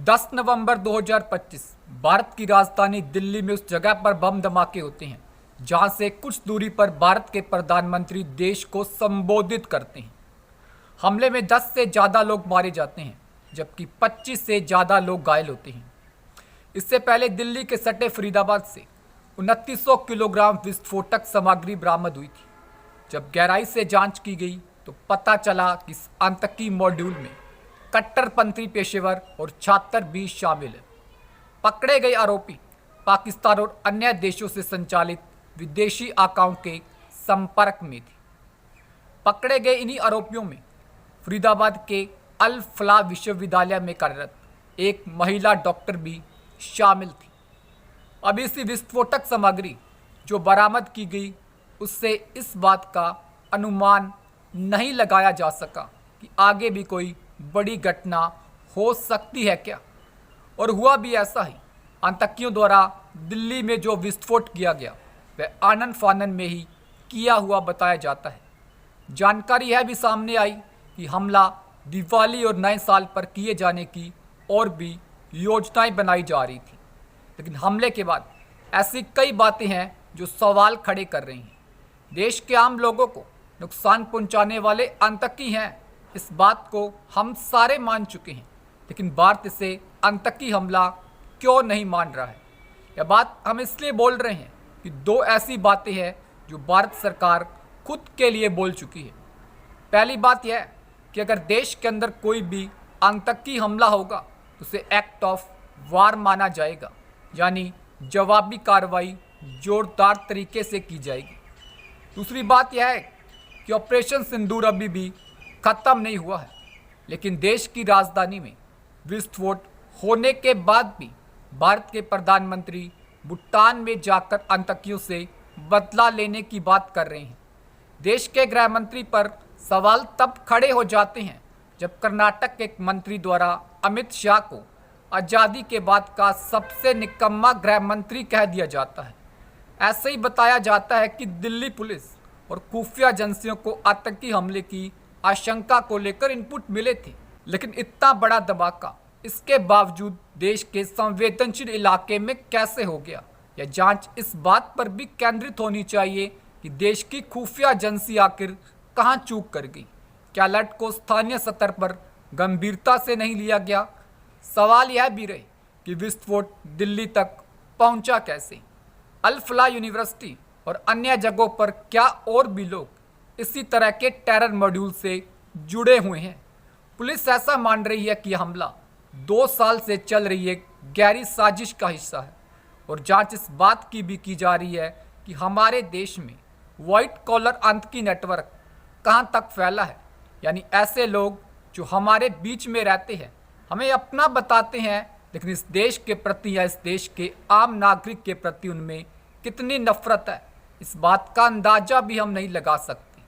10 नवंबर 2025 भारत की राजधानी दिल्ली में उस जगह पर बम धमाके होते हैं जहां से कुछ दूरी पर भारत के प्रधानमंत्री देश को संबोधित करते हैं। हमले में 10 से ज़्यादा लोग मारे जाते हैं जबकि 25 से ज़्यादा लोग घायल होते हैं। इससे पहले दिल्ली के सटे फरीदाबाद से 2900 किलोग्राम विस्फोटक सामग्री बरामद हुई थी। जब गहराई से जांच की गई तो पता चला कि इस आतंकी मॉड्यूल में कट्टरपंथी पेशेवर और छात्र भी शामिल हैं। पकड़े गए आरोपी पाकिस्तान और अन्य देशों से संचालित विदेशी आकाओं के संपर्क में थे। पकड़े गए इन्हीं आरोपियों में फरीदाबाद के अल फलाह विश्वविद्यालय में कार्यरत एक महिला डॉक्टर भी शामिल थी। अब इसी विस्फोटक सामग्री जो बरामद की गई उससे इस बात का अनुमान नहीं लगाया जा सका कि आगे भी कोई बड़ी घटना हो सकती है क्या, और हुआ भी ऐसा ही। आतंकियों द्वारा दिल्ली में जो विस्फोट किया गया वह आनन फानन में ही किया हुआ बताया जाता है। जानकारी यह भी सामने आई कि हमला दिवाली और नए साल पर किए जाने की और भी योजनाएं बनाई जा रही थी, लेकिन हमले के बाद ऐसी कई बातें हैं जो सवाल खड़े कर रही हैं। देश के आम लोगों को नुकसान पहुंचाने वाले आतंकी हैं, इस बात को हम सारे मान चुके हैं, लेकिन भारत इसे आतंकी हमला क्यों नहीं मान रहा है? यह बात हम इसलिए बोल रहे हैं कि दो ऐसी बातें हैं जो भारत सरकार खुद के लिए बोल चुकी है। पहली बात यह है कि अगर देश के अंदर कोई भी आतंकी हमला होगा तो उसे एक्ट ऑफ वार माना जाएगा, यानी जवाबी कार्रवाई जोरदार तरीके से की जाएगी। दूसरी बात यह है कि ऑपरेशन सिंदूर अभी भी खत्म नहीं हुआ है, लेकिन देश की राजधानी में विस्फोट होने के बाद भी भारत के प्रधानमंत्री भूटान में जाकर आतंकियों से बदला लेने की बात कर रहे हैं। देश के गृह मंत्री पर सवाल तब खड़े हो जाते हैं जब कर्नाटक के मंत्री द्वारा अमित शाह को आज़ादी के बाद का सबसे निकम्मा गृह मंत्री कह दिया जाता है। ऐसे ही बताया जाता है कि दिल्ली पुलिस और खुफिया एजेंसियों को आतंकी हमले की आशंका को लेकर इनपुट मिले थे, लेकिन इतना बड़ा धमाका इसके बावजूद देश के संवेदनशील इलाके में कैसे हो गया? यह जांच इस बात पर भी केंद्रित होनी चाहिए कि देश की खुफिया एजेंसी आखिर कहां चूक कर गई। क्या अलर्ट को स्थानीय स्तर पर गंभीरता से नहीं लिया गया? सवाल यह भी रहे कि विस्फोट दिल्ली तक पहुंचा कैसे? अल फलाह यूनिवर्सिटी और अन्य जगहों पर क्या और भी लोग इसी तरह के टेरर मॉड्यूल से जुड़े हुए हैं? पुलिस ऐसा मान रही है कि हमला 2 साल से चल रही एक गहरी साजिश का हिस्सा है, और जांच इस बात की भी की जा रही है कि हमारे देश में व्हाइट कॉलर आतंकी नेटवर्क कहां तक फैला है, यानी ऐसे लोग जो हमारे बीच में रहते हैं, हमें अपना बताते हैं, लेकिन इस देश के प्रति या इस देश के आम नागरिक के प्रति उनमें कितनी नफरत है, इस बात का अंदाजा भी हम नहीं लगा सकते।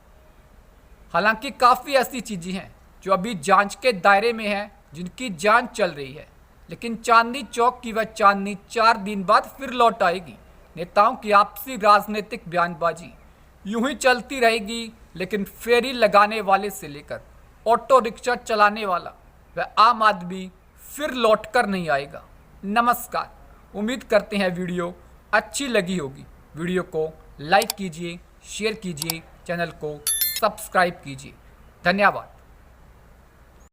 हालांकि काफ़ी ऐसी चीज़ें हैं जो अभी जांच के दायरे में हैं, जिनकी जांच चल रही है, लेकिन चांदनी चौक की वह चांदनी 4 दिन बाद फिर लौट आएगी। नेताओं की आपसी राजनीतिक बयानबाजी यूं ही चलती रहेगी, लेकिन फेरी लगाने वाले से लेकर ऑटो रिक्शा चलाने वाला वह आम आदमी फिर लौट कर नहीं आएगा। नमस्कार, उम्मीद करते हैं वीडियो अच्छी लगी होगी। वीडियो को लाइक कीजिए, शेयर कीजिए, चैनल को सब्सक्राइब कीजिए। धन्यवाद।